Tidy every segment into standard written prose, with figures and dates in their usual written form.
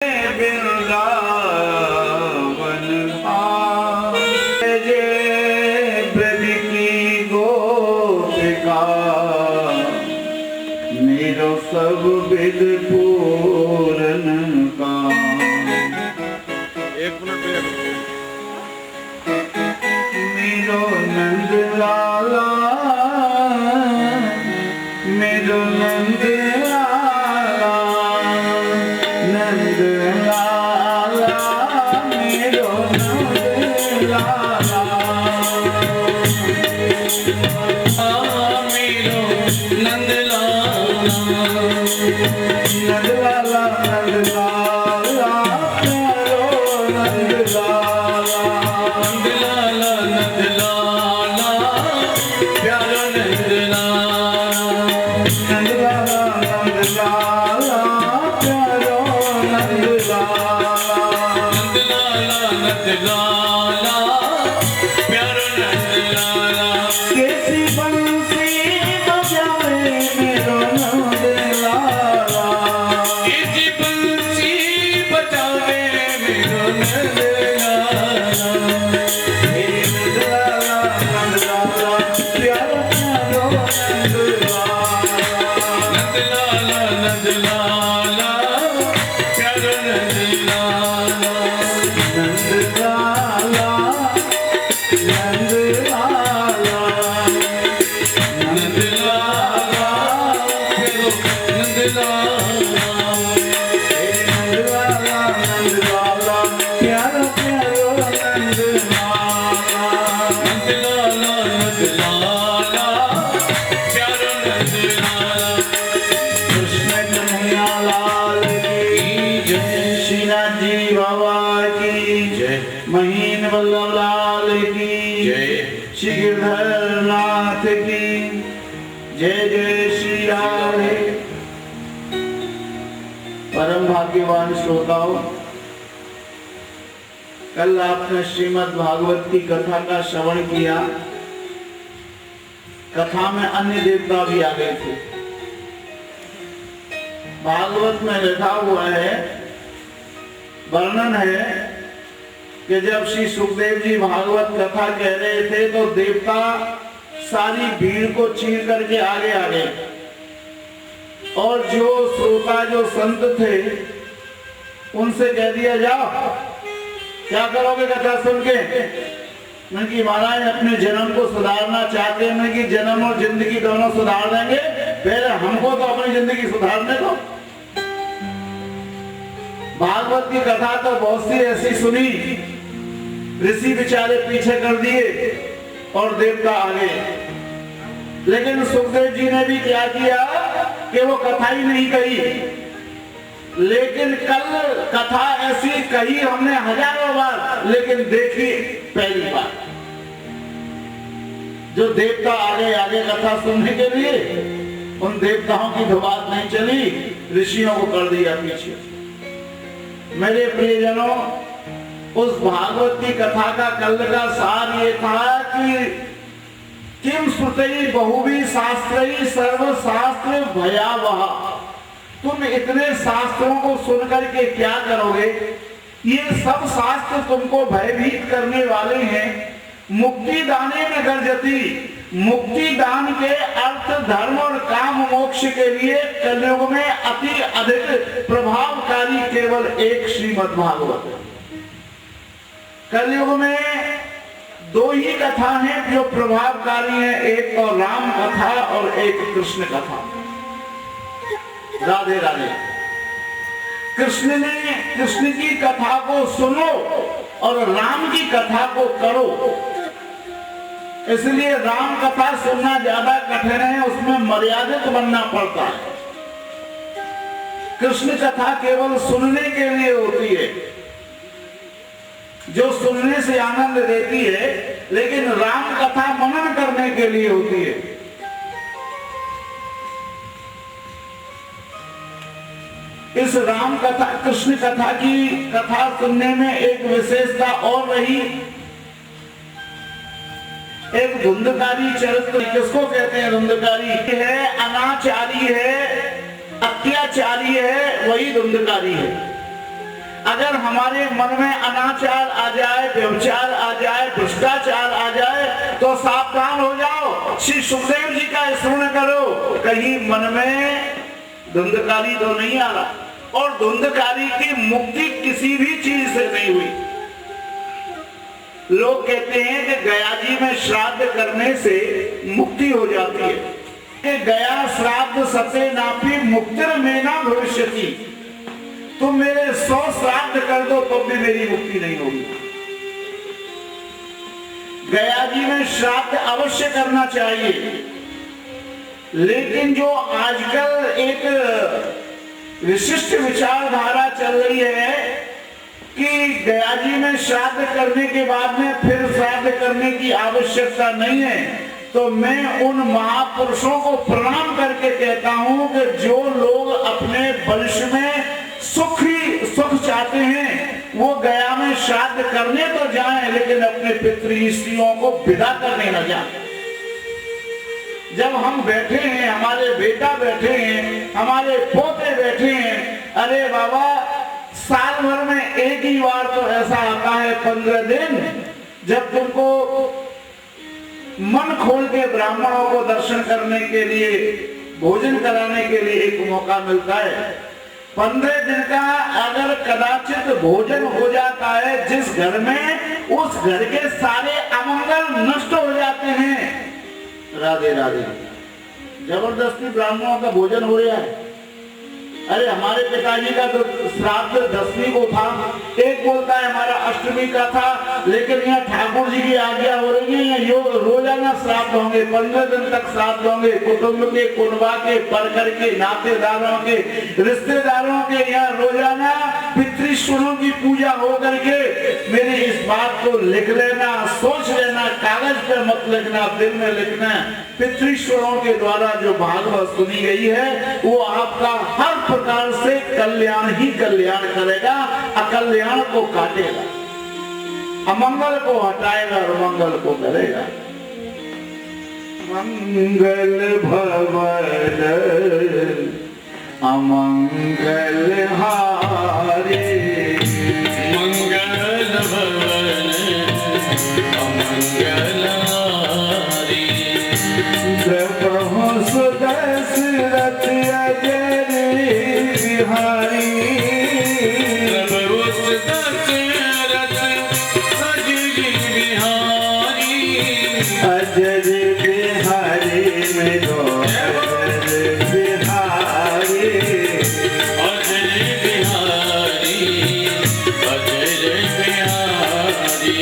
वृंदावन जय ब्रज की गोपिका मेरो सब विद पूरन का। एक मिनट मेरो नंद लाला मेरो नंद लाला नंद लाला मेरो नंद लाला मेरो नंद लाला नंद लाला नंद लाला प्यारो नंद लाला नंद लाला नंद लाला प्यारो नंद लाला नंद लाला नंद लाला प्यारो नंद लाला नंद लाला नंद लाला प्यारो नंद लाला कैसी बंसी बजावे मेरो नंद लाला इसी बंसी बजावे मेरो नंद लाला मेरे नंद लाला नंद लाला प्यारो प्यारो नंद लाला नंद लाला नंद लाला प्यारो नंद लाला नंद लाला नंद लाला नंद लाला प्यारो नंद लाला नंद लाला नंद लाला प्यारो प्यारो नंद लाला नंद लाला नंद लाला प्यारो नंद लाला कृष्ण कन्हैया लाल की जय श्री नाथ जी बाबा की जय महीन वल्लभ लाल की जय श्री गिरधर नाथ की जय जय श्री राधे। परम भाग्यवान श्रोताओं, कल आपने श्रीमद् भागवत की कथा का श्रवण किया। कथा में अन्य देवता भी आ गए थे। भागवत में लिखा हुआ है, वर्णन है कि जब श्री सुखदेव जी भागवत कथा कह रहे थे तो देवता सारी भीड़ को चीर करके आगे आ गए और जो श्रोता जो संत थे उनसे कह दिया, जाओ क्या करोगे कथा सुन के। मैं कि महाराज अपने जन्म को सुधारना चाहते हैं, मैं कि जन्म और जिंदगी दोनों सुधार देंगे, पहले हमको तो अपनी जिंदगी सुधारने दो। भागवत की कथा तो बहुत सी ऐसी सुनी, ऋषि बेचारे पीछे कर दिए और देवता आगे। लेकिन सुखदेव जी ने भी क्या किया कि वो कथा ही नहीं कही, लेकिन कल कथा ऐसी कही हमने हजारों बार, लेकिन देखी पहली बार। जो देवता आगे आगे कथा सुनने के लिए, उन देवताओं की तो बात नहीं चली, ऋषियों को कर दिया पीछे। मेरे प्रियजनों, उस भागवत की कथा का कल का सार ये था कि किम श्रुतै बहुवी शास्त्रै सर्व शास्त्र भयावह। तुम इतने शास्त्रों को सुनकर के क्या करोगे? ये सब शास्त्र तुमको भयभीत करने वाले हैं। मुक्ति दाने न गर्जति, मुक्ति दान के अर्थ धर्म और काम मोक्ष के लिए कलयुग में अति अधिक प्रभावकारी केवल एक श्रीमद् भागवत है। कलयुग में दो ही कथा हैं जो प्रभावकारी हैं, एक तो राम कथा और एक कृष्ण कथा। राधे राधे। कृष्ण की कथा को सुनो और राम की कथा को करो। इसलिए राम कथा सुनना ज्यादा कठिन है, उसमें मर्यादित बनना पड़ता है। कृष्ण कथा केवल सुनने के लिए होती है, जो सुनने से आनंद देती है, लेकिन राम कथा मनन करने के लिए होती है। इस राम कथा कृष्ण कथा की कथा सुनने में एक विशेषता और रही। एक धुंधकारी चरित्र, किसको कहते हैं धुंधकारी? है अनाचारी है, अत्याचारी है, वही धुंधकारी है। अगर हमारे मन में अनाचार आ जाए, व्यभिचार आ जाए, भ्रष्टाचार आ जाए तो सावधान हो जाओ। श्री सुखदेव जी का स्मरण करो, कहीं मन में धुंधकारी तो नहीं आ रहा। और धुंधकारी की मुक्ति किसी भी चीज से नहीं हुई। लोग कहते हैं कि गया जी में श्राद्ध करने से मुक्ति हो जाती है, कि गया श्राद्ध सते नापी मुक्तिर में ना भविष्यति। तुम मेरे 100 श्राद्ध कर दो तो भी मेरी मुक्ति नहीं होगी। गया जी में श्राद्ध अवश्य करना चाहिए, लेकिन जो आजकल एक विशिष्ट विचारधारा चल रही है कि गया जी में श्राद्ध करने के बाद में फिर श्राद्ध करने की आवश्यकता नहीं है, तो मैं उन महापुरुषों को प्रणाम करके कहता हूं कि जो लोग अपने वंश में सुख चाहते हैं वो गया में श्राद्ध करने तो जाएं, लेकिन अपने पितृस्त्रियों को विदा करने न जाएं। जब हम बैठे हैं, हमारे बेटा बैठे हैं, हमारे पोते बैठे हैं, अरे बाबा साल भर में एक ही बार तो ऐसा आता है 15 दिन जब तुमको मन खोल के ब्राह्मणों को दर्शन करने के लिए, भोजन कराने के लिए एक मौका मिलता है। 15 दिन का अगर कदाचित भोजन हो जाता है जिस घर में, उस घर के सारे अमंगल नष्ट हो जाते हैं। राधे राधे। जबरदस्ती ब्राह्मणों का भोजन हो रहा है। अरे हमारे पिताजी का तो श्राद्ध 10वीं को था, एक बोलता है हमारा अष्टमी का था, लेकिन यहाँ ठाकुर जी की आज्ञा हो रही है, यहाँ रोजाना श्राद्ध होंगे, 15 दिन तक श्राद्ध होंगे। कुटुंब के, कुनबा के, परकर के, नातेदारों के, रिश्तेदारों के यहाँ रोजाना पितृश्वरों की पूजा हो करके। मेरी इस बात को लिख लेना, सोच लेना, कागज पे मत लिखना, दिल में लिखना। पितृश्वरों के द्वारा जो भागवत सुनी गई है वो आपका हर प्रकार से कल्याण ही कल्याण करेगा, अकल्याण को काटेगा, अमंगल को हटाएगा और मंगल को करेगा। मंगल भवन अमंगल हारे, मंगल भवन अमंगल हारे। जपहु सुदशरथ अजय बिहारी, प्रभु दशरथ अजय बिहारी। अजय बिहारी में दो अजय बिहारी, अजय बिहारी, अजय बिहारी।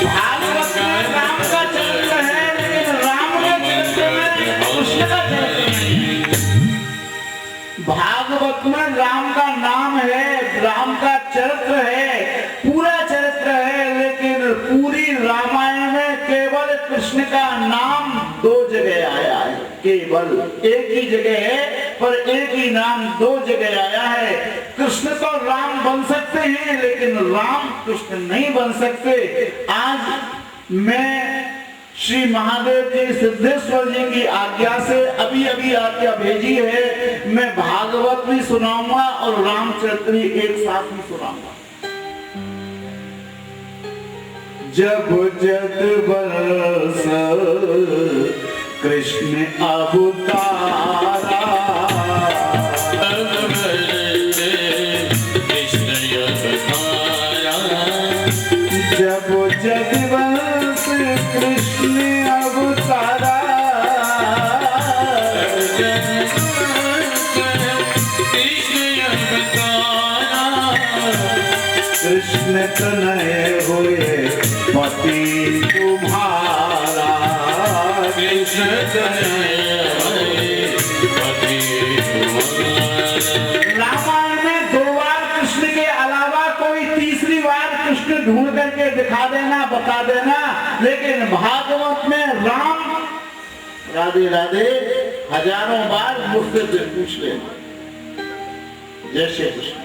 भागवत में राम का चरित्र है, लेकिन राम के चरित्र में कृष्ण का चरित्र नहीं। भागवत में राम का नाम है, राम का चरित्र है, पूरा चरित्र है, लेकिन पूरी रामायण में केवल कृष्ण का नाम 2 जगह आया है। केवल एक ही जगह है, पर एक ही नाम 2 जगह आया है। कृष्ण तो राम बन सकते हैं, लेकिन राम कृष्ण नहीं बन सकते। आज मैं श्री महादेव जी सिद्धेश्वर जी की आज्ञा से अभी आज्ञा भेजी है, मैं भागवत भी सुनाऊंगा और रामचरित्र एक साथ ही सुनाऊंगा। जब जग बरस कृष्ण अवतारा, जब जग बरस कृष्ण अवतारा, कृष्ण तनय हुए पति तुम्हारा, कृष्ण तनय हुए पति तुम्हारा। रामायण में 2 बार कृष्ण के अलावा कोई तीसरी बार कृष्ण ढूंढ करके दिखा देना, बता देना, लेकिन भागवत में राम राधे राधे हजारों बार मुझसे पूछ लेना। जय श्री कृष्ण।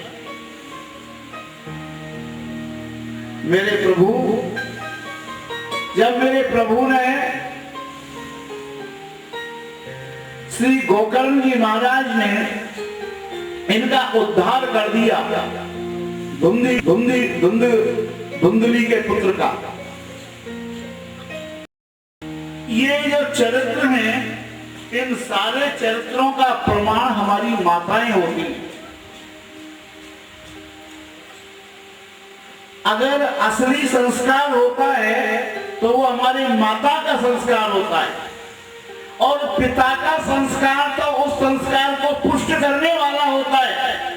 मेरे प्रभु, जब मेरे प्रभु ने श्री गोकर्ण जी महाराज ने इनका उद्धार कर दिया, धुंधली के पुत्र का। ये जो चरित्र हैं, इन सारे चरित्रों का प्रमाण हमारी माताएं होती हैं। अगर असली संस्कार होता है तो वो हमारी माता का संस्कार होता है, और पिता का संस्कार तो उस संस्कार को पुष्ट करने वाला होता है।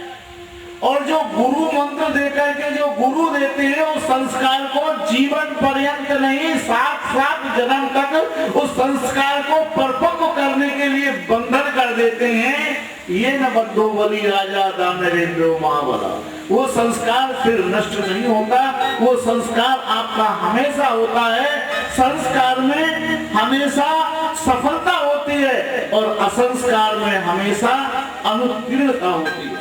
और जो गुरु मंत्र देकर के जो गुरु देते हैं उस संस्कार को जीवन पर्यंत नहीं, 7 जन्म तक उस संस्कार को परिपक्व करने के लिए बंधन कर देते हैं। ये न बद्धो बलि राजा दानवेंद्रो महाबला, वो संस्कार फिर नष्ट नहीं होता, वो संस्कार आपका हमेशा होता है। संस्कार में हमेशा सफलता होती है और असंस्कार में हमेशा अनुत्तीर्णता होती है।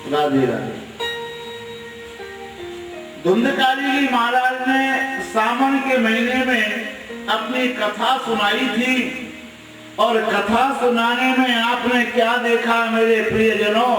राधे राधे। धुंधकारी जी महाराज ने सावन के महीने में अपनी कथा सुनाई थी, और कथा सुनाने में आपने क्या देखा मेरे प्रियजनों,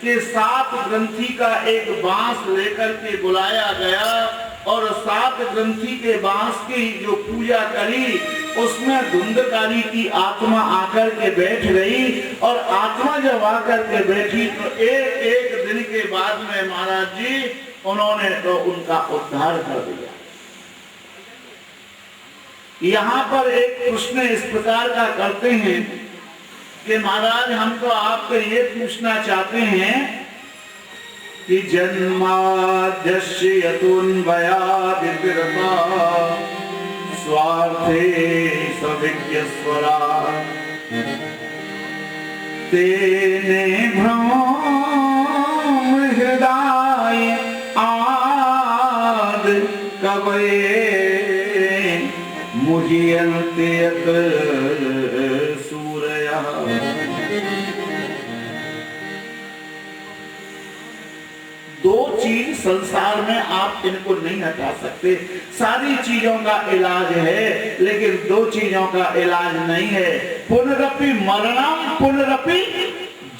कि 7 ग्रंथि का एक बांस लेकर के बुलाया गया, और 7 ग्रंथि के बांस की जो पूजा करी उसमें धुंधकारी की आत्मा आकर के बैठ गई। और आत्मा जब आकर के बैठी तो एक दिन के बाद में महाराज जी उन्होंने तो उनका उद्धार कर दिया। यहाँ पर एक प्रश्न इस प्रकार का करते हैं कि महाराज हम तो आपको ये पूछना चाहते हैं कि जन्माद्यस्य यतोन्वयादितिरता स्वार्थे सविज्ञस्वरा तेने भ्रम हृदय आद कवये मुह्यन्ते यत् सूरयः। दो चीज संसार में आप इनको नहीं हटा सकते। सारी चीजों का इलाज है, लेकिन दो चीजों का इलाज नहीं है। पुनरपि मरणम पुनरपि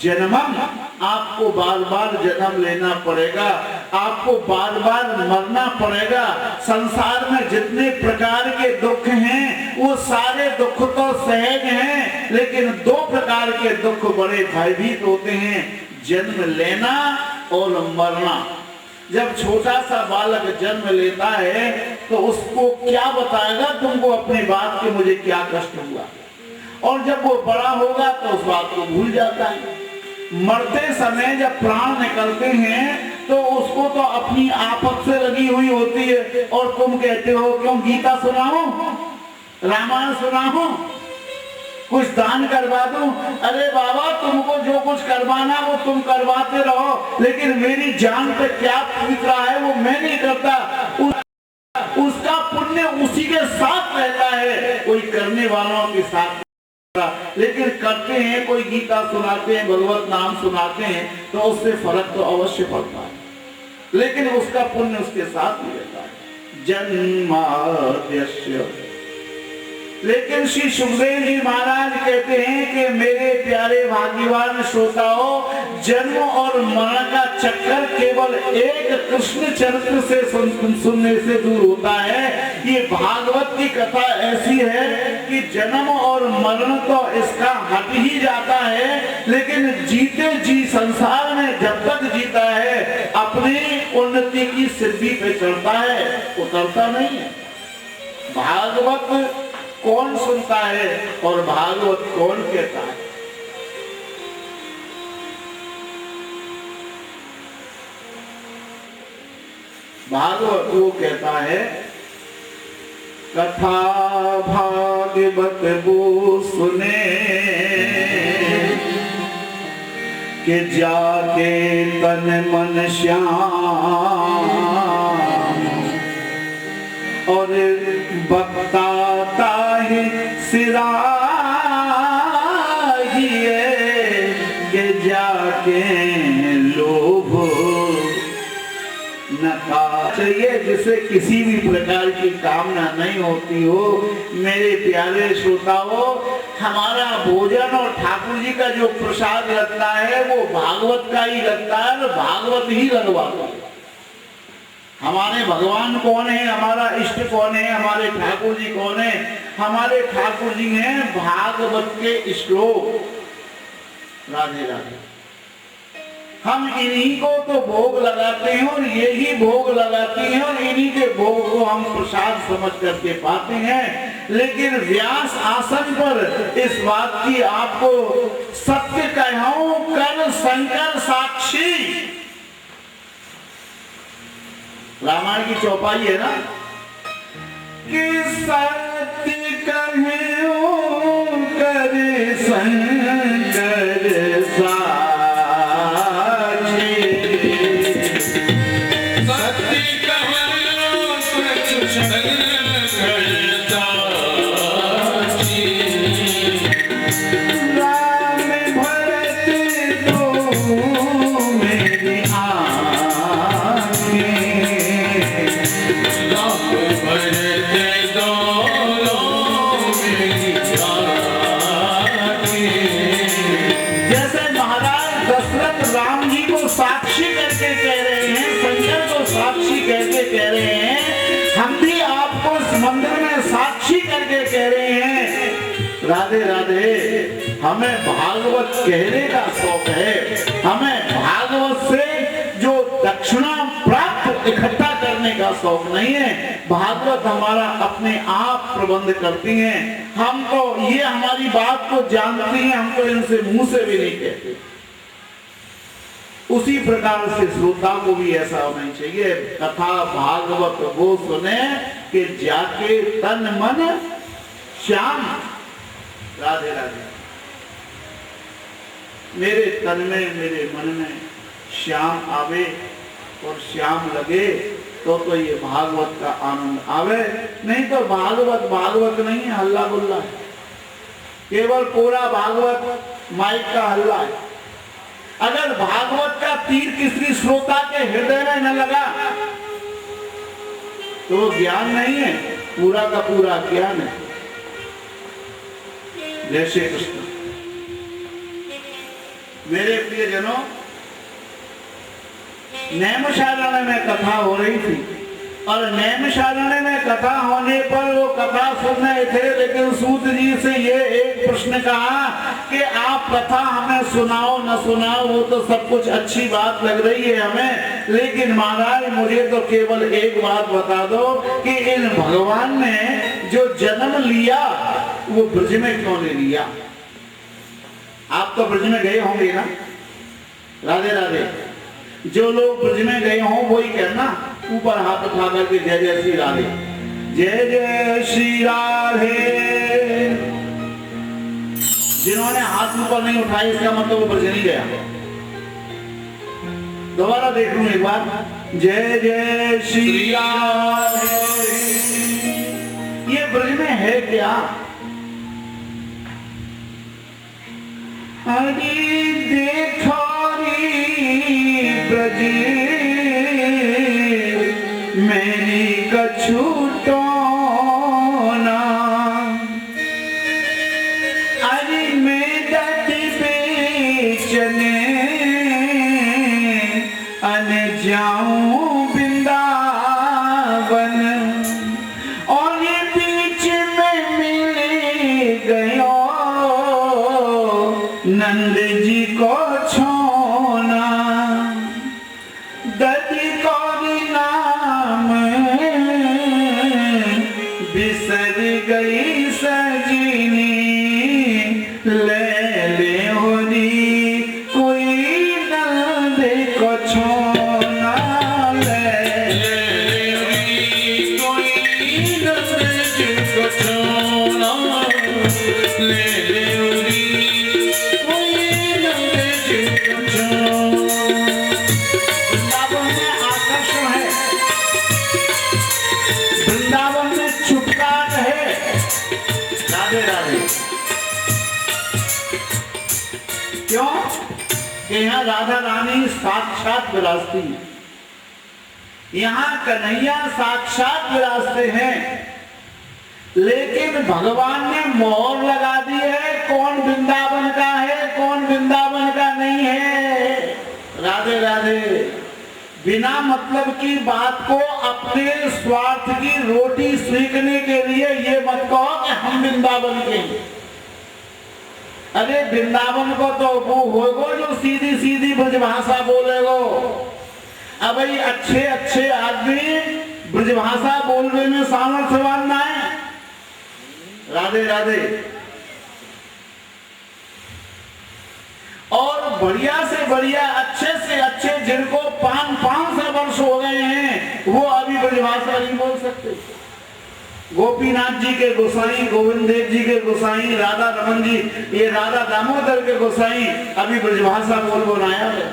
जन्मम। आपको बार बार जन्म लेना पड़ेगा, आपको बार बार मरना पड़ेगा। संसार में जितने प्रकार के दुख हैं वो सारे दुख तो सहज हैं, लेकिन 2 प्रकार के दुख बड़े भयभीत होते हैं, जन्म लेना और मरना। जब छोटा सा बालक जन्म लेता है तो उसको क्या बताएगा तुमको अपनी बात के मुझे क्या कष्ट हुआ, और जब वो बड़ा होगा तो उस बात को भूल जाता है। मरते समय जब प्राण निकलते हैं तो उसको तो अपनी आपत से लगी हुई होती है, और तुम कहते हो क्यों गीता सुनाओ, रामायण सुनाओ, कुछ दान करवा दूं। अरे बाबा तुमको जो कुछ करवाना वो तुम करवाते रहो, लेकिन मेरी जान पे क्या बीत रहा है वो मैं नहीं करता। उसका पुण्य उसी के साथ रहता है, कोई करने वालों के साथ। लेकिन करते हैं, कोई गीता सुनाते हैं, भगवत नाम सुनाते हैं, तो उससे फर्क तो अवश्य पड़ता है, लेकिन उसका पुण्य उसके साथ ही रहता है। जन्माद्यस्य। लेकिन श्री सुखदेव जी महाराज कहते हैं कि मेरे प्यारे भाग्यवान श्रोताओं, जन्म और मरण का चक्कर केवल एक कृष्ण चरित्र से सुनने से दूर होता है। ये भागवत की कथा ऐसी है कि जन्म और मरण तो इसका हट ही जाता है, लेकिन जीते जी संसार में जब तक जीता है अपनी उन्नति की सिद्धि पे चढ़ता है, उतरता नहीं है। भागवत कौन सुनता है और भागवत कौन कहता है? भागवत वो कहता है कथा भागवत वो सुने कि जाके तन मन श्याम, और बताता है सिराहिए के जाके लोभ नकार चाहिए जिससे किसी भी प्रकार की कामना नहीं होती हो। मेरे प्यारे श्रोताओं, हमारा भोजन और ठाकुर जी का जो प्रसाद लगता है वो भागवत का ही लगता है और भागवत ही लगवाता है। हमारे भगवान कौन है, हमारा इष्ट कौन है, हमारे ठाकुर जी कौन है? हमारे ठाकुर जी हैं भागवत के श्लोक। राधे राधे। हम इन्हीं को तो भोग लगाते हैं और यही भोग लगाती हैं और इन्हीं के भोग को हम प्रसाद समझ करके पाते हैं। लेकिन व्यास आसन पर इस बात की आपको सत्य कहूं, कर शंकर साक्षी। रामायण की चौपाई है ना कि सत्य कहूं कर शंकर साक्षी। साक्षी करके कह रहे हैं, शंकर को साक्षी करके कह रहे हैं, हम भी आपको इस मंदिर में साक्षी करके कह रहे हैं। राधे राधे। हमें भागवत कहने का शौक है, हमें भागवत से जो दक्षिणा प्राप्त इकट्ठा करने का शौक नहीं है। भागवत हमारा अपने आप प्रबंध करती हैं। हम तो ये हमारी बात को जानती हैं, हम तो इनसे मुंह से भी नहीं कहते। उसी प्रकार से श्रोता को भी ऐसा होना चाहिए। कथा भागवत वो सुने कि जाके तन मन श्याम। राधे राधे। मेरे तन में मेरे मन में श्याम आवे और श्याम लगे तो ये भागवत का आनंद आवे। नहीं तो भागवत भागवत नहीं है, हल्ला गुल्ला है। केवल पूरा भागवत माइक का हल्ला है। अगर भागवत का तीर किसी श्रोता के हृदय में न लगा तो वो ज्ञान नहीं है, पूरा का पूरा ज्ञान है। जय श्री कृष्ण। मेरे प्रियजनों, नैमिषारण्य में कथा हो रही थी और नैमिषारण्य में कथा होने पर वो कथा सुन रहे थे, लेकिन सूत जी से ये एक प्रश्न कहा कि आप कथा हमें सुनाओ न सुनाओ वो तो सब कुछ अच्छी बात लग रही है हमें, लेकिन महाराज मुझे तो केवल एक बात बता दो कि इन भगवान ने जो जन्म लिया वो ब्रज में क्यों ले लिया? आप तो ब्रज में गए होंगे ना। राधे राधे। जो लोग ब्रज में गए हों वो ही कहना, ऊपर हाथ उठा करके जय जय श्री राधे, जय जय श्री राधे। जिन्होंने हाथ ऊपर नहीं उठाए इसका मतलब वो ब्रज नहीं गया। दोबारा देख लूं एक बार, जय जय श्री राधे। ये ब्रज में है क्या? अरे देखो ब्रज मेरी कछूटो ना, अरे मैं दति बेचने अन जाऊं वृंदावन और ये बीच में मिल गयो नंद जी को छोना। दति को नाम बिसर गई सजनी, ले ले होनी कोई नंद को छोना, ले ले होनी कोई नंद को छोना, ले ले होनी कोई नंद को छोना। वृंदावन में आकर्षण है, वृंदावन में छुटकाट है। राधे राधे। क्यों? कि यहाँ राधा रानी साक्षात विराजती है। यहाँ कन्हैया साक्षात विराजते हैं, लेकिन भगवान ने मोहर लगा दी है कौन वृंदावन का है कौन वृंदावन का नहीं है। राधे राधे। बिना मतलब की बात को अपने स्वार्थ की रोटी सेकने के लिए ये मत कहो कि हम वृंदावन के हैं। अरे वृंदावन को तो वो होगो जो सीधी सीधी ब्रजभाषा बोलेगो। अब भाई अच्छे अच्छे आदमी ब्रजभाषा बोलने में सामर्थ्यवान ना है। राधे राधे। और बढ़िया से बढ़िया अच्छे से अच्छे जिनको 500 वर्ष हो गए हैं वो अभी ब्रजभाषा नहीं बोल सकते। गोपीनाथ जी के गोसाई, गोविंद देव जी के गोसाई, राधा रमन जी, ये राधा दामोदर के गोसाई अभी ब्रजभाषा बोल आया है।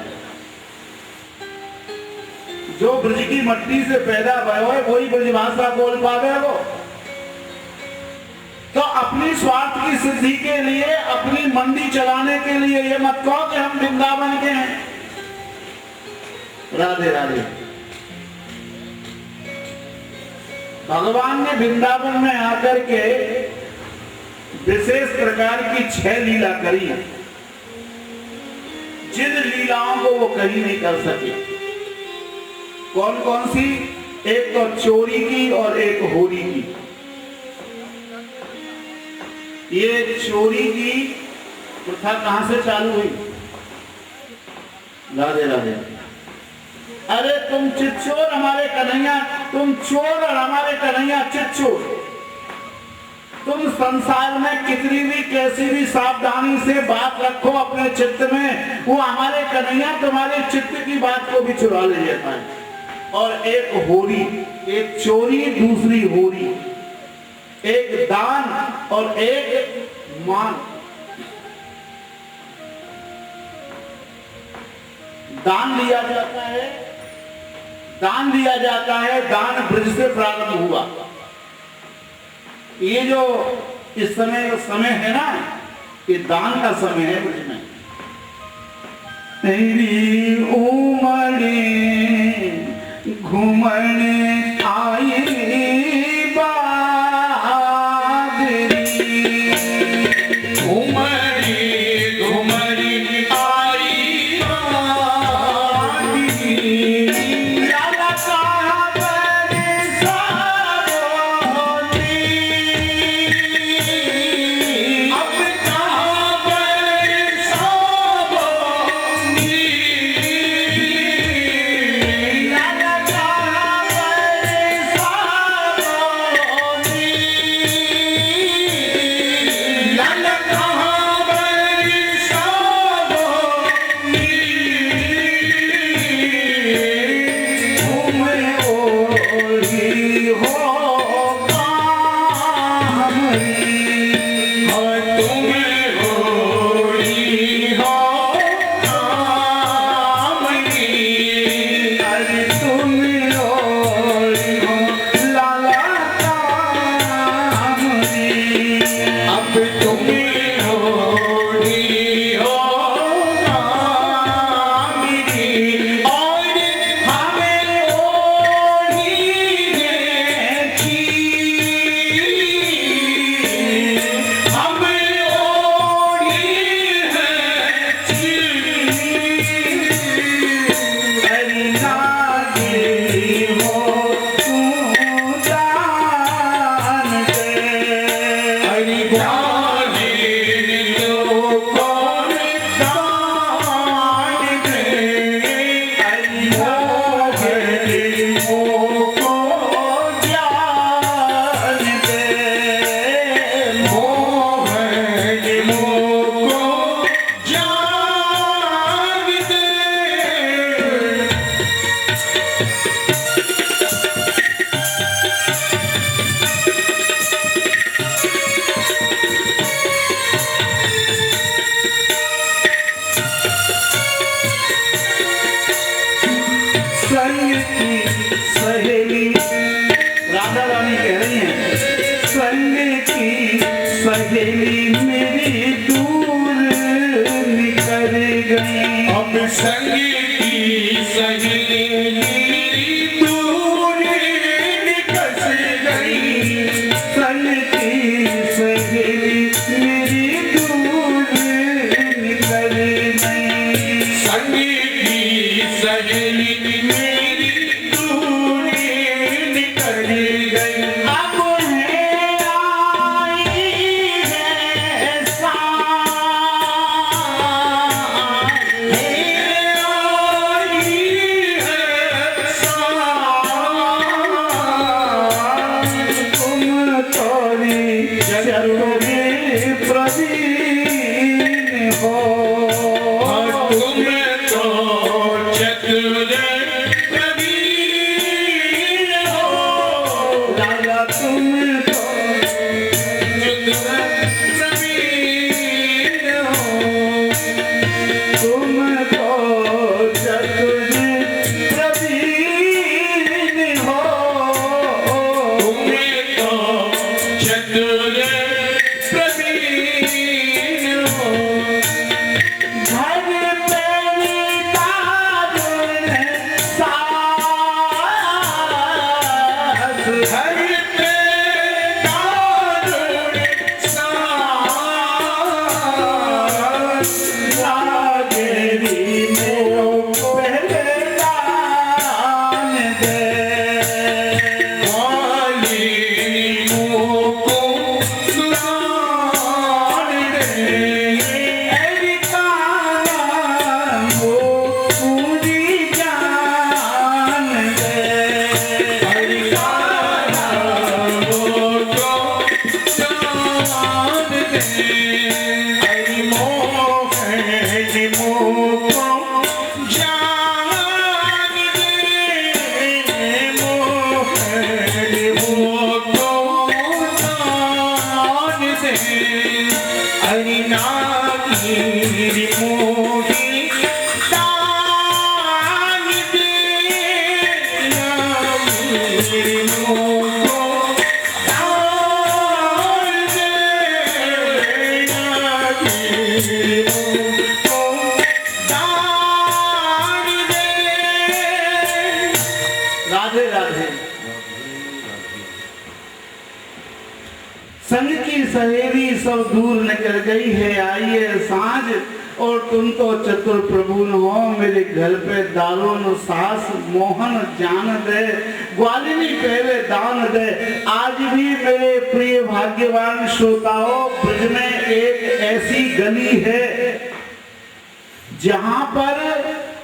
जो ब्रज की मट्टी से पैदा हुआ है वही ब्रजभाषा बोल पावे वो। तो अपनी स्वार्थ की सिद्धि के लिए, अपनी मंडी चलाने के लिए ये मत कहो कि हम वृंदावन के हैं। राधे राधे। भगवान ने वृंदावन में आकर के विशेष प्रकार की 6 लीला करी, जिन लीलाओं को वो कहीं नहीं कर सके। कौन कौन सी? एक तो चोरी की और एक होरी की। ये चोरी की प्रथा कहां से चालू हुई? राधे राधे। अरे तुम चिच्चोर हमारे कन्हैया, तुम चोर और हमारे कन्हैया चिच्चोर। तुम संसार में कितनी भी कैसी भी सावधानी से बात रखो अपने चित्त में, वो हमारे कन्हैया तुम्हारे चित्त की बात को भी चुरा ले जाता है। और एक होरी, एक चोरी दूसरी होरी, एक दान और एक मान। दान लिया जाता है, दान दिया जाता है, दान ब्रज से प्रारंभ हुआ। ये जो इस समय है ना, ये दान का समय है ब्रज में। तेरी उमड़े घूमने आई संग की सहेली दूर सहेली मेरी दूरी निकल गई। अब है आई है साथ, है आई है साथ, तुम तोरी चतुरी प्रवीण हो। तुम तो चतुर प्रवीण हो। लाला तुम तो चतुर प्रवीण हो। तुम तो चतुर प्रवीण हो। तुम तो चतुर प्रवीण हो। घर पे काजुन सास, घर पे काजुन सास, लागेरी मेरो पहले दान दे। वाली मुझको सुनान दे। एरी काना वो पूरी जान दे। हरि गाना मुझको सुनान दे। हरि मोहन मुझको जान दे। मोहन मुझको जान दे। हरि नागिनी मोही दान दे। नागिनी मोको दान दे। नागिनी मोको दान दे। राधे राधे। संग की सहेली सब दूर निकल गई है, आइए सांझ और तुम तो चतुर प्रभु न हो। मेरे घर पे दारुन सास मोहन जान दे, ग्वालिनी पहले दान दे। आज भी मेरे प्रिय भाग्यवान श्रोताओं, ब्रज में एक ऐसी गली है जहां पर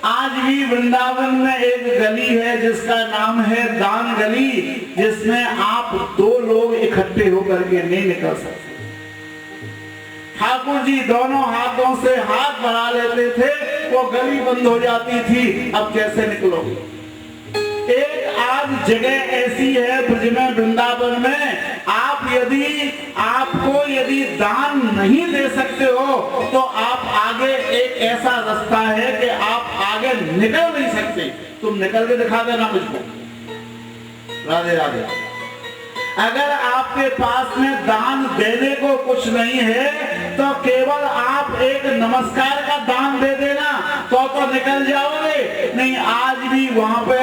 आज भी वृंदावन में एक गली है जिसका नाम है दान गली, जिसमें आप दो लोग इकट्ठे होकर के नहीं निकल सकते। ठाकुर जी दोनों हाथों से हाथ बढ़ा लेते थे, वो गली बंद हो जाती थी। अब कैसे निकलोगे? एक आज जगह ऐसी है ब्रज में, वृंदावन में, आपको यदि दान नहीं दे सकते हो तो आप आगे एक ऐसा रास्ता है कि आप आगे निकल नहीं सकते। तुम निकल के दिखा देना मुझको। राधे राधे। अगर आपके पास में दान देने को कुछ नहीं है तो केवल आप एक नमस्कार का दान दे देना तो निकल जाओगे। नहीं, आज भी वहां पे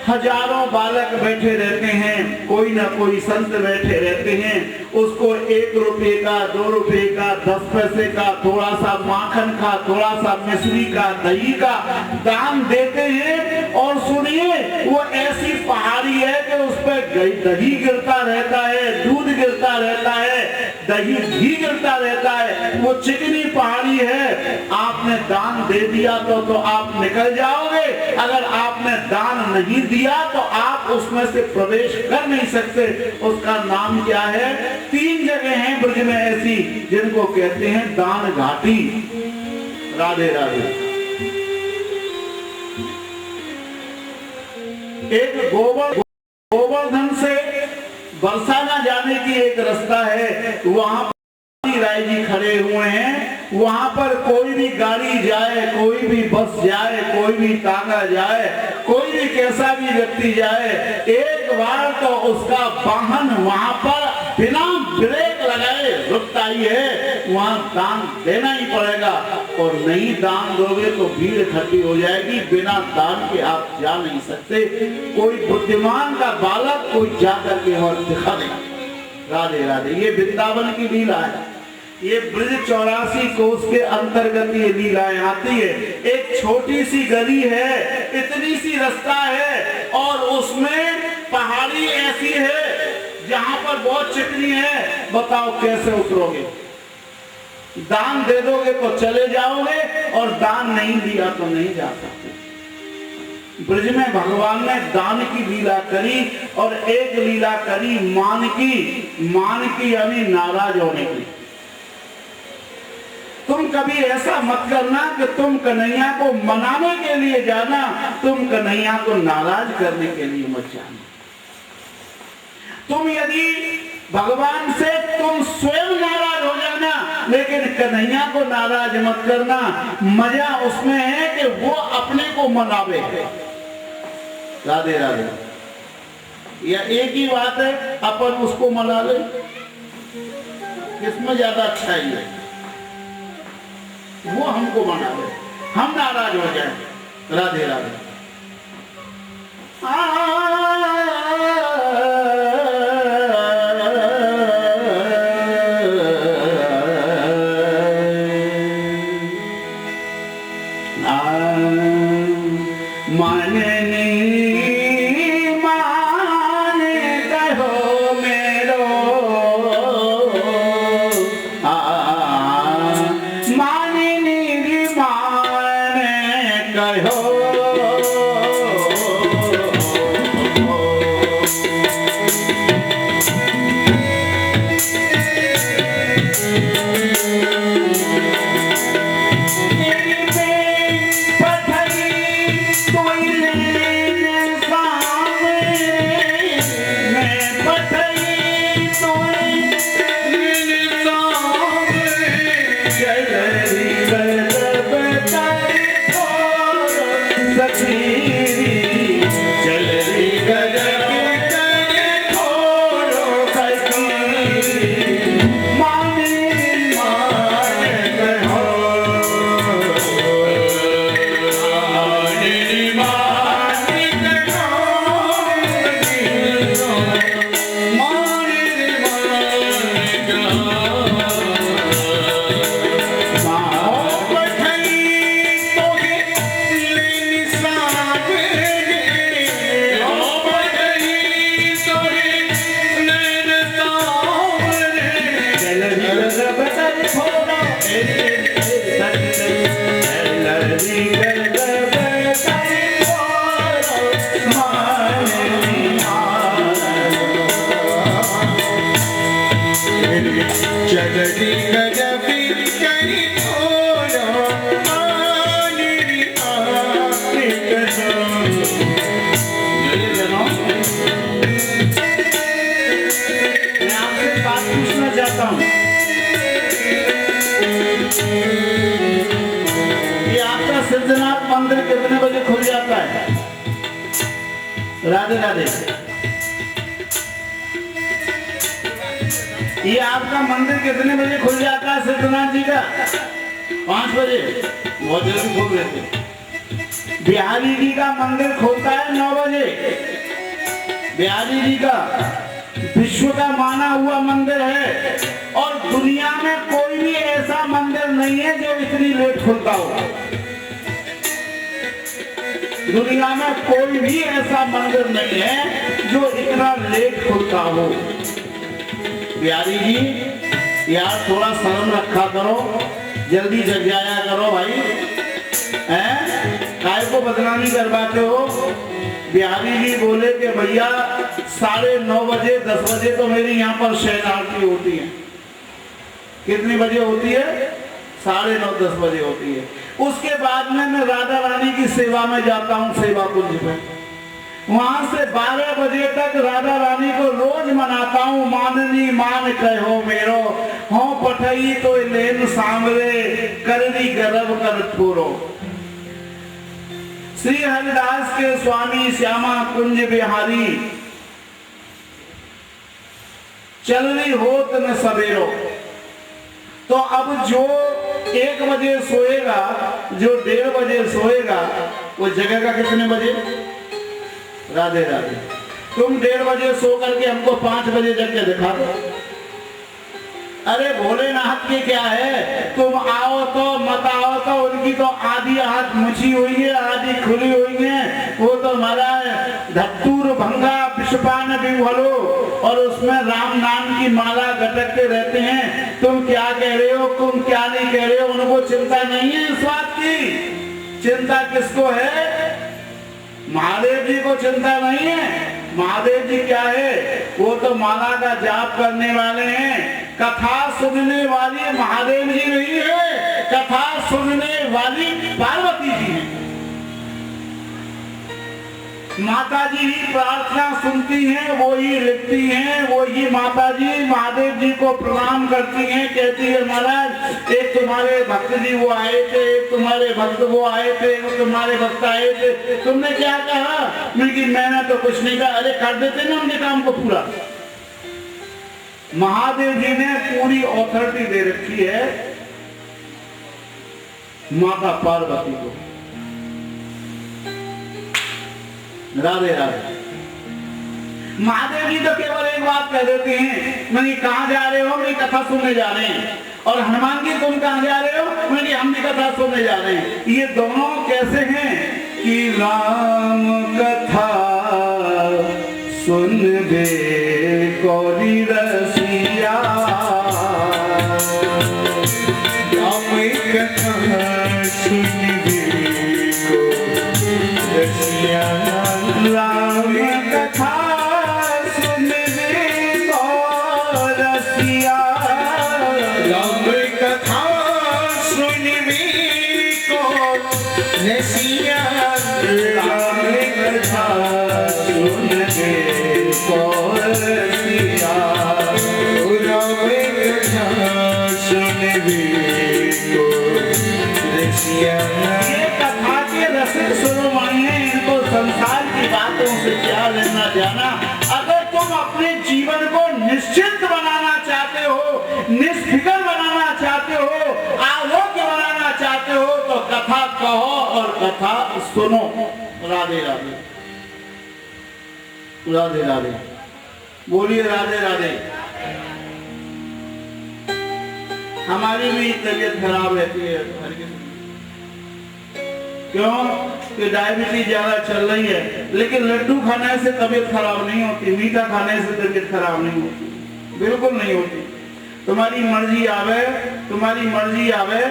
हजारों बालक बैठे रहते हैं, कोई ना कोई संत बैठे रहते हैं, उसको 1 रुपये का, 2 रुपये का, 10 पैसे का, थोड़ा सा माखन का, थोड़ा सा मिश्री का, दही का दान देते हैं। और सुनिए, वो ऐसी पहाड़ी है कि उस पर दही गिरता रहता है, दूध गिरता रहता है, दही घी गिरता रहता है। वो चिकनी पहाड़ी है। आपने दान दे दिया तो आप निकल जाओगे। अगर आपने दान नहीं दिया तो आप उसमें से प्रवेश कर नहीं सकते। उसका नाम क्या है? 3 जगह हैं ब्रज में ऐसी जिनको कहते हैं दान घाटी। राधे राधे। एक गोवर्धन से बरसाना जाने की एक रास्ता है, वहां राय जी खड़े हुए हैं। वहां पर कोई भी गाड़ी जाए, कोई भी बस जाए, कोई भी तांगा जाए, कोई भी कैसा भी व्यक्ति जाए, एक बार तो उसका वाहन वहां पर बिना ब्रेक लगाए रुकता ही है। वहां दान देना ही पड़ेगा, और नहीं दान दोगे तो भीड़ इकट्ठी हो जाएगी। बिना दान के आप जा नहीं सकते। कोई बुद्धिमान का बालक कोई जाकर के और दिखा देगा। राधे राधे। ये वृंदावन की लीला है। ये ब्रज 84 कोस के अंतर्गत ये लीलाएं आती है। एक छोटी सी गली है, इतनी सी रास्ता है और उसमें पहाड़ी ऐसी है जहां पर बहुत चिकनी है। बताओ कैसे उतरोगे? दान दे दोगे तो चले जाओगे और दान नहीं दिया तो नहीं जा सकते। ब्रज में भगवान ने दान की लीला करी और एक लीला करी मान की यानी नाराज होने की। तुम कभी ऐसा मत करना कि तुम कन्हैया को मनाने के लिए जाना, तुम कन्हैया को नाराज करने के लिए मत जाना। तुम यदि भगवान से तुम स्वयं नाराज हो जाना, लेकिन कन्हैया को नाराज मत करना। मजा उसमें है कि वो अपने को मनावे। राधे राधे। या एक ही बात है, अपन उसको मना ले, इसमें ज्यादा अच्छाई है। वो हमको मना ले, हम नाराज हो जाए। राधे राधे। राधे राधे। ये आपका मंदिर कितने बजे खुल जाता है सिद्धनाथ जी का? 5 बजे, बहुत जल्दी खोल देते। बिहारी जी का मंदिर खुलता है 9 बजे। बिहारी जी का विश्व का माना हुआ मंदिर है और दुनिया में कोई भी ऐसा मंदिर नहीं है जो इतनी लेट खुलता हो। दुनिया में कोई भी ऐसा मंदिर नहीं है जो इतना लेट खुलता हो। बिहारी जी यार थोड़ा शर्म रखा करो, जल्दी जग जाया करो भाई, हैं? काय को बदनामी करवाते हो? बिहारी जी बोले कि भैया 9:30 बजे 10 बजे तो मेरी यहाँ पर शयन आरती होती है। कितनी बजे होती है? 9:30 10 बजे होती है। उसके बाद में मैं राधा रानी की सेवा में जाता हूँ, सेवा कुंज में। वहां से 12 बजे तक राधा रानी को रोज मनाता हूँ। माननी मान कहो मेरो, हो पठई तो लेन सांवरे, करनी गर्भ कर छोरो। श्री हरिदास के स्वामी श्यामा कुंज बिहारी, चलनी होत न सवेरो। तो अब जो 1 बजे सोएगा, जो 1:30 बजे सोएगा, वो जगेगा कितने बजे? राधे राधे। तुम 1:30 बजे सो करके हमको 5 बजे जग के दिखा दो। अरे भोलेनाथ के क्या है, तुम आओ तो मत आओ तो उनकी तो आधी हाथ मुछी हुई है, आधी खुली हुई है। वो तो महाराज धतूर भंगा विषपान भी भलो और उसमें राम नाम की माला गटकते रहते हैं। तुम क्या कह रहे हो, तुम क्या नहीं कह रहे हो, उनको चिंता नहीं है इस बात की। चिंता किसको है? महादेव जी को चिंता नहीं है। महादेव जी क्या है, वो तो माला का जाप करने वाले हैं। कथा सुनने वाली महादेव जी नहीं है, कथा सुनने वाली पार्वती जी है। माता जी ही प्रार्थना सुनती हैं, वो ही लिखती हैं, वो ही माता जी महादेव जी को प्रणाम करती हैं, कहती है महाराज एक तुम्हारे भक्त जी वो आए थे, एक तुम्हारे भक्त वो आए थे, एक तुम्हारे भक्त आए थे, तुमने क्या कहा? मैंने तो कुछ नहीं कहा। अरे कर देते ना उनके काम को पूरा। महादेव जी ने पूरी ऑथोरिटी दे रखी है माता पार्वती को। राधे राधे। महादेव जी तो केवल एक बात कह देते हैं, मैं कहाँ जा रहे हो? मैं कथा सुनने जा रहे हैं। और हनुमान जी तुम कहाँ जा रहे हो? मैं हम भी कथा सुनने जा रहे हैं। ये दोनों कैसे हैं कि राम कथा सुन बे कौरी रसिया, राम कथा सुन बे को रसिया, राम कथा सुन बे को रसिया, राम कथा सुन बे को रसिया, राम कथा सुन बे को रसिया, राम कथा सुन बे को रसिया। ये कथा के रसिक शिरोमणि हैं, इनको संसार की बातों से क्या लेना जाना। अगर तुम अपने जीवन को निश्चिंत बनाना चाहते हो, निष्फिक्र बनाना चाहते हो, आरोग्य बनाना चाहते हो, तो कथा कहो और कथा सुनो। राधे राधे। राधे राधे। बोलिए राधे राधे। हमारी भी तबीयत खराब रहती है। क्यों? कि डायबिटीज ज्यादा चल रही है, लेकिन लड्डू खाने से तबीयत खराब नहीं होती, मीठा खाने से तबीयत खराब नहीं होती, बिल्कुल नहीं होती। तुम्हारी मर्जी आवे, तुम्हारी मर्जी आवे,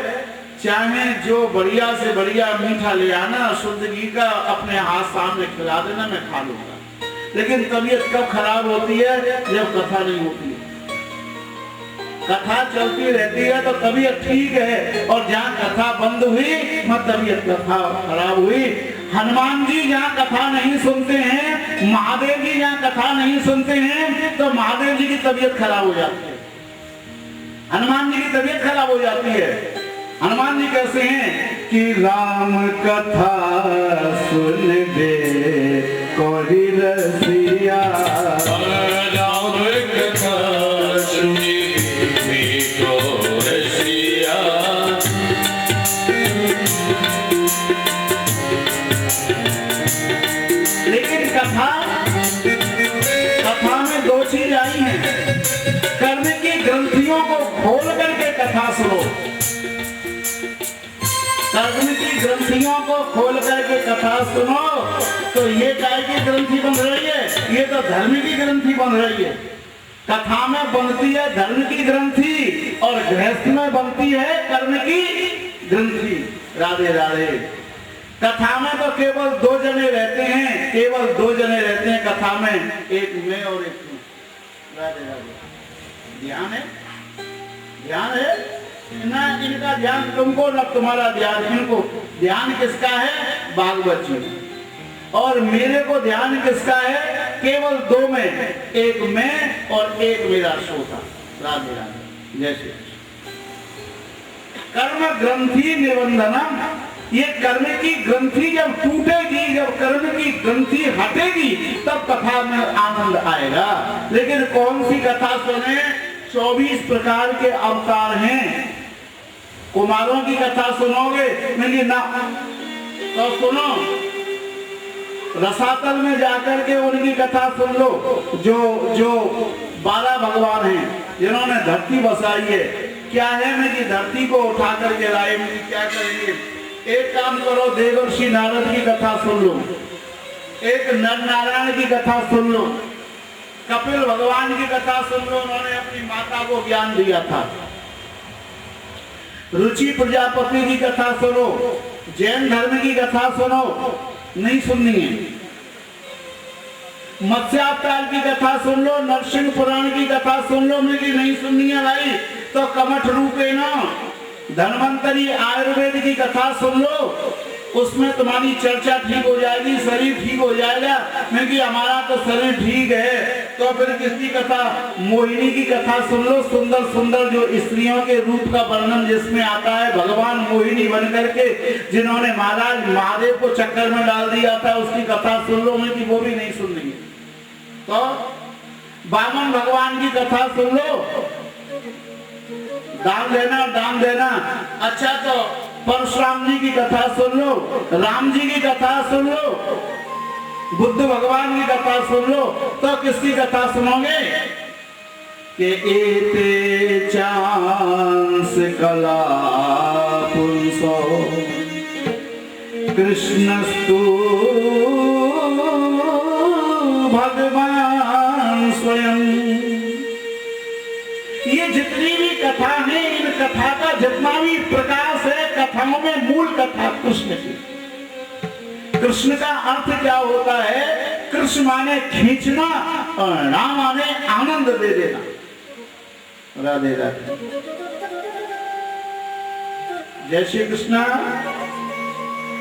चाहे जो बढ़िया से बढ़िया मीठा ले आना, शुद्ध घी का अपने हाथ सामने खिला देना, मैं खा लूंगा। लेकिन तबीयत कब खराब होती है? जब कथा नहीं होती है। कथा चलती रहती है तो तबीयत ठीक है, और जहाँ कथा बंद हुई मत तबीयत कथा खराब हुई। हनुमान जी जहाँ कथा नहीं सुनते हैं, महादेव जी जहाँ कथा नहीं सुनते हैं, तो महादेव जी की तबीयत खराब हो जाती है, हनुमान जी की तबीयत खराब हो जाती है। हनुमान जी कैसे हैं कि राम कथा सुन दे कोई रसिया, राम कथा सुन बे को रसिया, लेकिन कथा में दो चीज आई हैं। कर्म की ग्रंथियों को खोल करके कथा सुनो, कर्म की ग्रंथियों को खोल करके कथा सुनो। तो ये काय की ग्रंथि बन रही है? ये तो धर्म की ग्रंथि बन रही है। कथा में बनती है धर्म की ग्रंथि और गृहस्थ में बनती है कर्म की ग्रंथि। राधे राधे। कथा में तो केवल दो जने रहते हैं, केवल दो जने रहते हैं कथा में, एक मैं और एक तू। राधे राधे। ध्यान है, ध्यान है ना? इनका ध्यान तुमको, ना तुम्हारा ध्यान इनको। ध्यान किसका है? भागवत जी। और मेरे को ध्यान किसका है? केवल दो में, एक मैं और एक मेरा श्रोता। राधे राधे। जय श्री कर्म ग्रंथि निबंधनम। ये कर्म की ग्रंथि जब टूटेगी, जब कर्म की ग्रंथि हटेगी, तब कथा में आनंद आएगा। लेकिन कौन सी कथा सुने? 24 प्रकार के अवतार हैं। कुमारों की कथा सुनोगे? नहीं ना, तो सुनो रसातल में जाकर के उनकी कथा सुन लो। जो 12 भगवान हैं, जिन्होंने धरती बसाई है, क्या है मैं कि धरती को उठा करके लाए, क्या करेंगे? एक काम करो, देवर्षि नारद की कथा सुन लो, एक नर नारायण की कथा सुन लो, कपिल भगवान की कथा सुन लो, उन्होंने अपनी माता को ज्ञान दिया था। रुचि प्रजापति की कथा सुनो, जैन धर्म की कथा सुनो, नहीं सुननी है। मत्स्यावतार की कथा सुन लो, नरसिंह पुराण की कथा सुन लो, मेरी नहीं सुननी है भाई तो कमठ रूपे ना धन्वंतरी आयुर्वेद की कथा सुन लो, उसमें तुम्हारी चर्चा ठीक हो जाएगी, शरीर ठीक हो जाएगा। क्योंकि हमारा तो शरीर ठीक है, तो फिर किसकी कथा? मोहिनी की कथा सुन लो, सुंदर सुंदर जो स्त्रियों के रूप का वर्णन जिसमें आता है, भगवान मोहिनी बन करके जिन्होंने महाराज महादेव को चक्कर में डाल दिया था, उसकी कथा सुन लो, मैं कि वो भी नहीं सुननी है। तो वामन भगवान की कथा सुन लो, दान देना दान देना। अच्छा, तो परशुराम जी की कथा सुन लो, राम जी की कथा सुन लो, बुद्ध भगवान की कथा सुन लो, तो किसकी कथा सुनोगे? कि एते चांस कला पुंसो कृष्णस्तु भगवान स्वयं। ये जितनी भी कथा है, इन कथा का जितना भी प्रकाश है, कथाओं में मूल कथा कृष्ण की। कृष्ण का अर्थ क्या होता है? कृष्ण माने खींचना और राम माने आनंद दे देना। राधे राधे, जय श्री कृष्णा।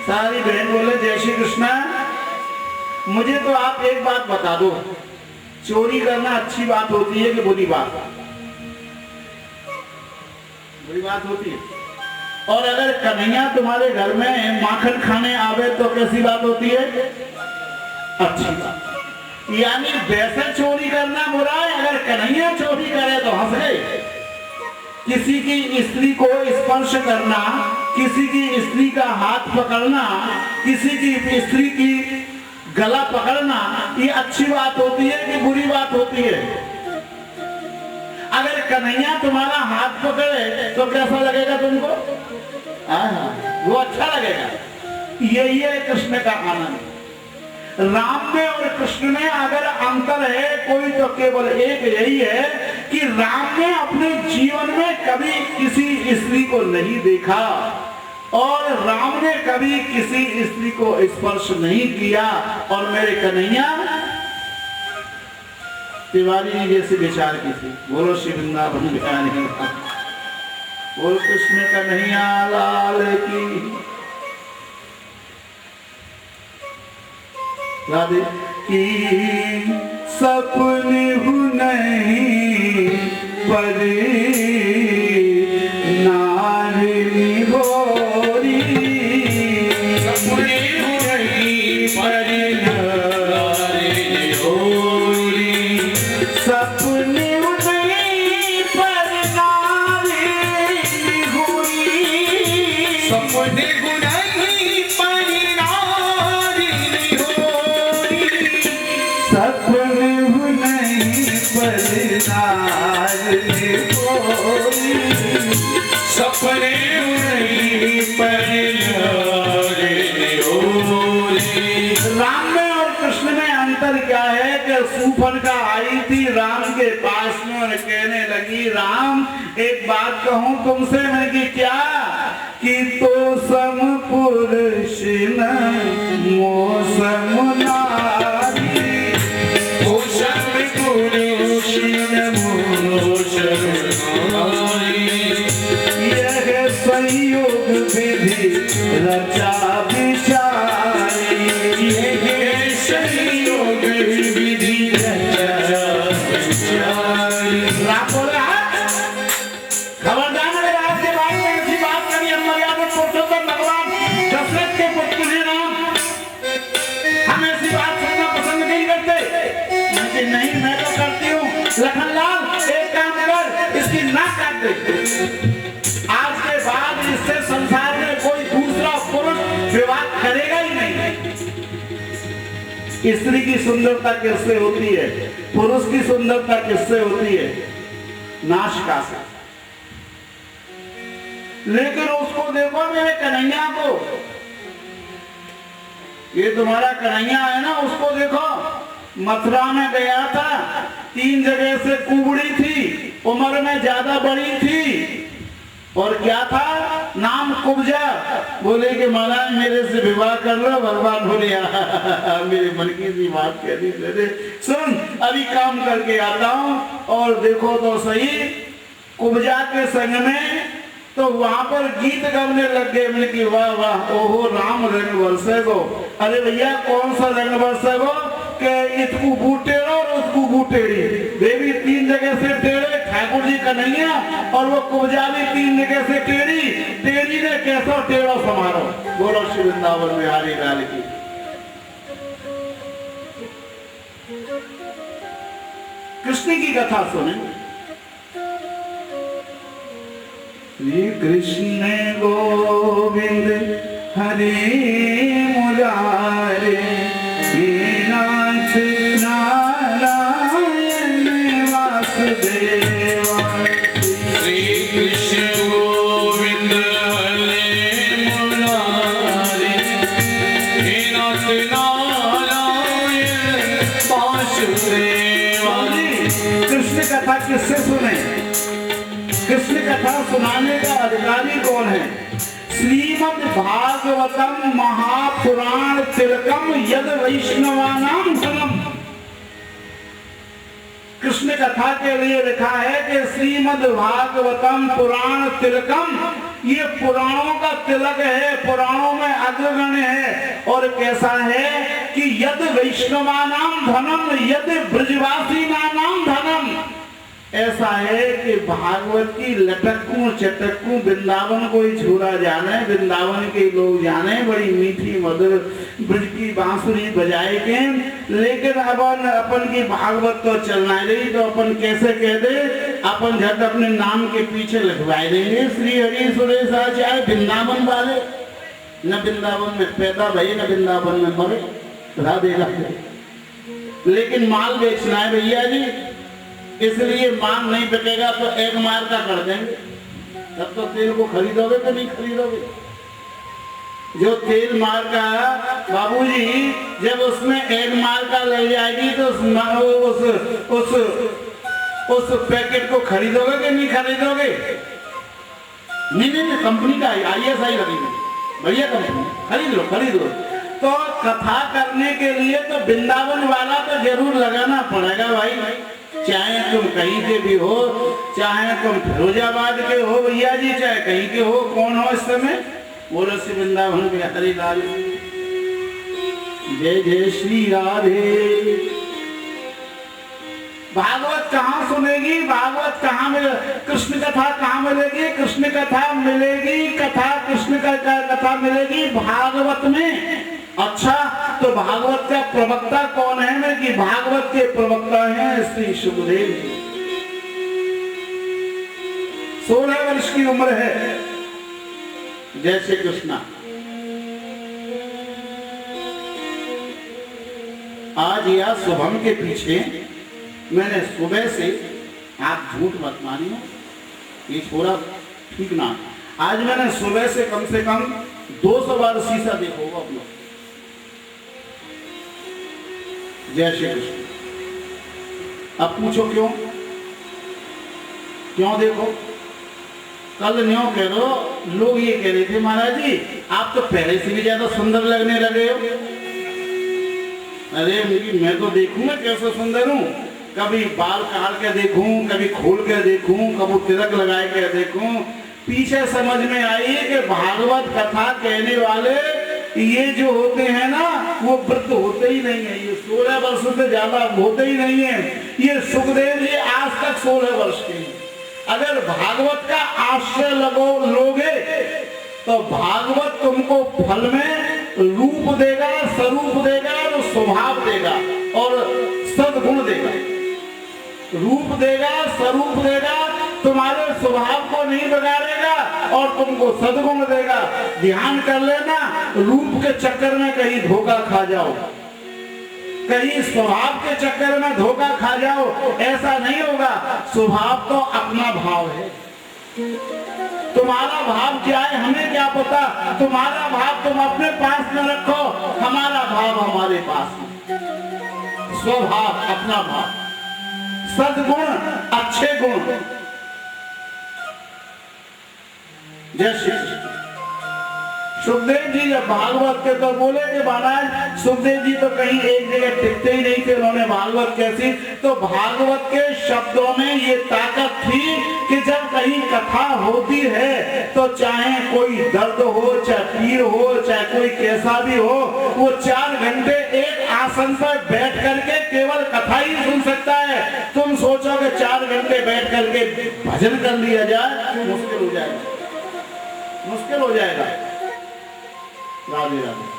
सारी बहन बोले जय श्री कृष्णा। मुझे तो आप एक बात बता दो, चोरी करना अच्छी बात होती है कि बुरी बात? बुरी बात होती है। और अगर कन्हैया तुम्हारे घर में माखन खाने आवे तो कैसी बात होती है? अच्छी बात। यानी वैसे चोरी करना बुरा है, अगर कन्हैया चोरी करे तो हंस गए। किसी की स्त्री को स्पर्श करना, किसी की स्त्री का हाथ पकड़ना, किसी की स्त्री की गला पकड़ना, ये अच्छी बात होती है कि बुरी बात होती है? अगर कन्हैया तुम्हारा हाथ पकड़े तो कैसा लगेगा तुमको? वो अच्छा लगेगा। यही है कृष्ण का आनंद। राम में और कृष्ण में अगर अंतर है कोई तो केवल एक यही है कि राम ने अपने जीवन में कभी किसी स्त्री को नहीं देखा और राम ने कभी किसी स्त्री को स्पर्श नहीं किया। और मेरे कन्हैया तिवारी ने जैसे विचार की थी। बोलो श्री वृंदावन बिहारी, बोल कृष्ण कन्हैया लाल की। राधे की सपने नहीं पर नारी होरी, सपने नहीं पर नारी होरी, सपने नहीं पर नारी होरी, सपने नहीं पर नारी होरी, सपने नहीं पर नारी होरी, सपने नहीं पर नारी होरी। राम में और कृष्ण में अंतर क्या है कि सूफनका आई थी राम के पास में और कहने लगी, राम एक बात कहूं तुमसे मैं कि क्या? कि तो सम पुरुष न मोसम नारी, तो सम पुरुष न मोसम नारी, यह संयोग विधि रचा विचारी, यह संयोग विधि रचा विचारी। राम बोला खबरदार अगर आपके बारे में ऐसी बात करी, हम मर्यादा पुरुषोत्तम भगवान दशरथ के पुत्र हैं राम, हम ऐसी बात सुनना पसंद नहीं करते। लेकिन नहीं, मैं तो करती हूँ। लखनलाल एक काम कर, इसकी नाक काट दे। आज के बाद इससे संसार में कोई दूसरा पुरुष विवाह करेगा ही नहीं। स्त्री की सुंदरता किससे होती है? पुरुष की सुंदरता किससे होती है? नासिका से। लेकिन उसको देखो मेरे कन्हैया को, ये तुम्हारा कन्हैया है ना, उसको देखो, मथुरा में गया था, 3 जगह से कुबड़ी थी, उम्र में ज्यादा बड़ी थी, और क्या था, नाम कुब्जा। बोले कि महाराज मेरे से विवाह कर लो। भगवान बोले मेरे मन की सी बात कह दी तेरे, सुन अभी काम करके आता हूँ। और देखो तो सही, कुब्जा के संग में तो वहां पर गीत गाने लग गए। मैंने कि वाह वाह, ओहो राम रंग बरसे गो। अरे भैया कौन सा रंग बरसे गो, के इसको बूटेड़ो और उसको बूटेड़ी, देवी 3 जगह से टेढ़े, ठाकुर जी कन्हैया, और वो कुब्जा भी 3 जगह से टेढ़ी, टेढ़ी ने कैसा टेढ़ो समारो। बोलो श्री वृंदावन बिहारी लाल की। कृष्ण की कथा सुने। श्री कृष्ण गोविंद हरे मुरारे, नाथ नारायण वासुदेवा। श्री कृष्ण गोविंद हरे मुरारे, नाथ नारायण वासुदेवा। कृष्ण कथा किससे सुने? कृष्ण कथा सुनाने का अधिकारी कौन है? श्रीमद् भागवतम महापुराण तिलकम यद वैष्णवानाम धनम। कृष्ण कथा के लिए लिखा है कि श्रीमद् भागवतम पुराण तिलकम, ये पुराणों का तिलक है, पुराणों में अग्रगण्य है। और कैसा है कि यद वैष्णवानाम धनम यद ब्रजवासी नाम धनम। ऐसा है कि भागवत की लटकू चटकू वृंदावन को ही छूरा जाने, वृंदावन के लोग जाने, बड़ी मीठी मधुर ब्रज की बांसुरी बजाए के। लेकिन अपन की भागवत तो चलना रही, तो अपन कैसे कह दे, अपन झट अपने नाम के पीछे लिखवाए देंगे श्री हरि सुरेश आचार्य वृंदावन वाले। न वृंदावन में पैदा भई, न वृंदावन में मरे, राधे राधे। लेकिन माल बेचना है भैया जी, इसलिए माल नहीं बिकेगा तो एक मार का कर देंगे। तब तो तेल को खरीदोगे तो नहीं खरीदोगे। जो तेल मार का बाबूजी, जब उसमें एक मार का ले जाएगी तो उस पैकेट को खरीदोगे कि नहीं खरीदोगे? नहीं, कंपनी का ISI लगेगी, बढ़िया कंपनी, खरीद लो। तो कथा करने के लिए तो वृंदावन वाला तो जरूर लगाना पड़ेगा भाई। चाहे तुम कहीं के भी हो, चाहे तुम फिरोजाबाद के हो भैया जी, चाहे कहीं के हो, कौन हो इस समय? बोलो श्री वृंदावन बिहारी लाल, जय जय श्री राधे। भागवत कहाँ सुनेगी? भागवत कहाँ मिले? कृष्ण कथा कहाँ मिलेगी? कृष्ण कथा मिलेगी, कृष्ण का कथा मिलेगी भागवत में। अच्छा, तो भागवत का प्रवक्ता कौन है? मैं कि भागवत के प्रवक्ता हैं श्री सुखदेव जी। 16 वर्ष की उम्र है। जय श्री कृष्णा। आज या शुभम के पीछे मैंने सुबह से, आप झूठ मत मानिए, ये थोड़ा ठीक ना, आज मैंने सुबह से कम 200 बार शीशा देखो आप लोग। जय श्री कृष्ण। अब पूछो क्यों देखो? कल न्यों कह रो, लोग ये कह रहे थे महाराज जी आप तो पहले से भी ज्यादा सुंदर लगने लगे हो। अरे मैं तो देखूंगा कैसे सुंदर हूँ, कभी बाल काट के देखूं, कभी खोल के देखूं, कभी तिलक लगाए के देखूं। पीछे समझ में आई कि भागवत कथा कहने वाले ये जो होते हैं ना, वो वृद्ध होते ही नहीं है। ये 16 वर्ष से ज्यादा होते ही नहीं है। ये सुखदेव जी आज तक 16 वर्ष के हैं। अगर भागवत का आश्रय लोगे तो भागवत तुमको फल में रूप देगा, स्वरूप देगा, और स्वभाव देगा और सद्गुण देगा। रूप देगा, स्वरूप देगा, तुम्हारे स्वभाव को नहीं बिगाड़ेगा और तुमको सद्गुण देगा। ध्यान कर लेना, रूप के चक्कर में कहीं धोखा खा जाओ। कहीं स्वभाव के चक्कर में धोखा खा जाओ, ऐसा नहीं होगा। स्वभाव तो अपना भाव है। तुम्हारा भाव क्या है हमें क्या पता, तुम्हारा भाव तुम अपने पास में रखो, हमारा भाव हमारे पास में। स्वभाव अपना भाव, सद्गुण अच्छे गुण। जय श्री कृष्ण। सुखदेव जी जब भागवत के तो बोले कि महाराज सुखदेव जी तो कहीं एक जगह टिकते ही नहीं थे, उन्होंने भागवत कैसी, तो भागवत के शब्दों में ये ताकत थी कि जब कहीं कथा होती है तो चाहे कोई दर्द हो, चाहे पीर हो, चाहे कोई कैसा भी हो, वो 4 घंटे एक आसन पर बैठ करके केवल कथा ही सुन सकता है। तुम सोचो कि 4 घंटे बैठ करके भजन कर लिया जाए, मुश्किल हो जाएगा, मुश्किल हो जाएगा। राधे राधे।